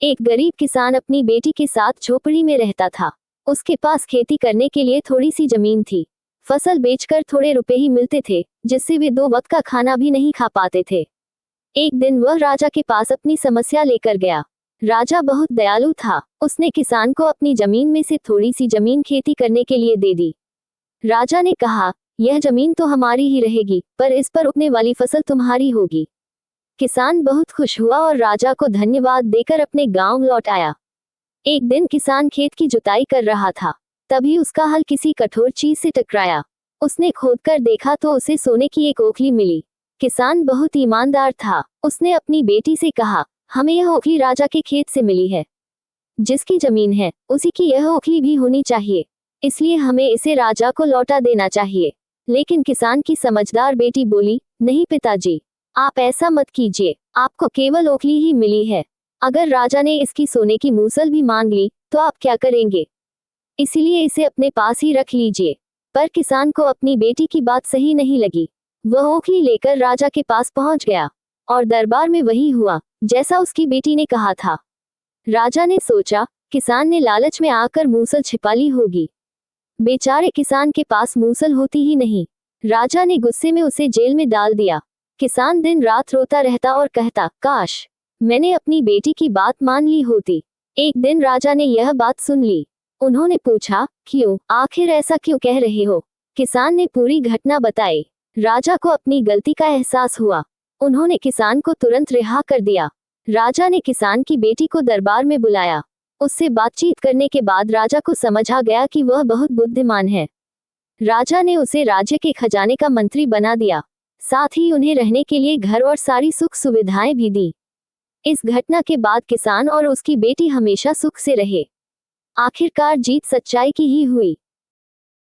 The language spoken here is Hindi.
एक गरीब किसान अपनी बेटी के साथ झोपड़ी में रहता था। उसके पास खेती करने के लिए थोड़ी सी जमीन थी। फसल बेचकर थोड़े रुपए ही मिलते थे, जिससे वे 2 वक्त का खाना भी नहीं खा पाते थे। एक दिन वह राजा के पास अपनी समस्या लेकर गया। राजा बहुत दयालु था। उसने किसान को अपनी जमीन में से थोड़ी सी जमीन खेती करने के लिए दे दी। राजा ने कहा, यह जमीन तो हमारी ही रहेगी, पर इस पर उगने वाली फसल तुम्हारी होगी। किसान बहुत खुश हुआ और राजा को धन्यवाद देकर अपने गांव लौट आया। एक दिन किसान खेत की जुताई कर रहा था। तभी उसका हल किसी कठोर चीज से टकराया। उसने खोदकर देखा तो उसे सोने की एक ओखली मिली। किसान बहुत ईमानदार था। उसने अपनी बेटी से कहा, हमें यह ओखली राजा के खेत से मिली है। जिसकी जमीन है, उसी की यह ओखली भी होनी चाहिए, इसलिए हमें इसे राजा को लौटा देना चाहिए। लेकिन किसान की समझदार बेटी बोली, नहीं पिताजी, आप ऐसा मत कीजिए, आपको केवल ओखली ही मिली है। अगर राजा ने इसकी सोने की मूसल भी मांग ली तो आप क्या करेंगे? इसीलिए इसे अपने पास ही रख लीजिए। पर किसान को अपनी बेटी की बात सही नहीं लगी। वह ओखली लेकर राजा के पास पहुंच गया और दरबार में वही हुआ जैसा उसकी बेटी ने कहा था। राजा ने सोचा, किसान ने लालच में आकर मूसल छिपा ली होगी। बेचारे किसान के पास मूसल होती ही नहीं। राजा ने गुस्से में उसे जेल में डाल दिया। किसान दिन रात रोता रहता और कहता, काश मैंने अपनी बेटी की बात मान ली होती। एक दिन राजा ने यह बात सुन ली। उन्होंने पूछा, क्यों, आखिर ऐसा क्यों कह रहे हो? किसान ने पूरी घटना बताई। राजा को अपनी गलती का एहसास हुआ। उन्होंने किसान को तुरंत रिहा कर दिया। राजा ने किसान की बेटी को दरबार में बुलाया। उससे बातचीत करने के बाद राजा को समझ आ गया कि वह बहुत बुद्धिमान है। राजा ने उसे राज्य के खजाने का मंत्री बना दिया। साथ ही उन्हें रहने के लिए घर और सारी सुख सुविधाएं भी दी। इस घटना के बाद किसान और उसकी बेटी हमेशा सुख से रहे। आखिरकार जीत सच्चाई की ही हुई।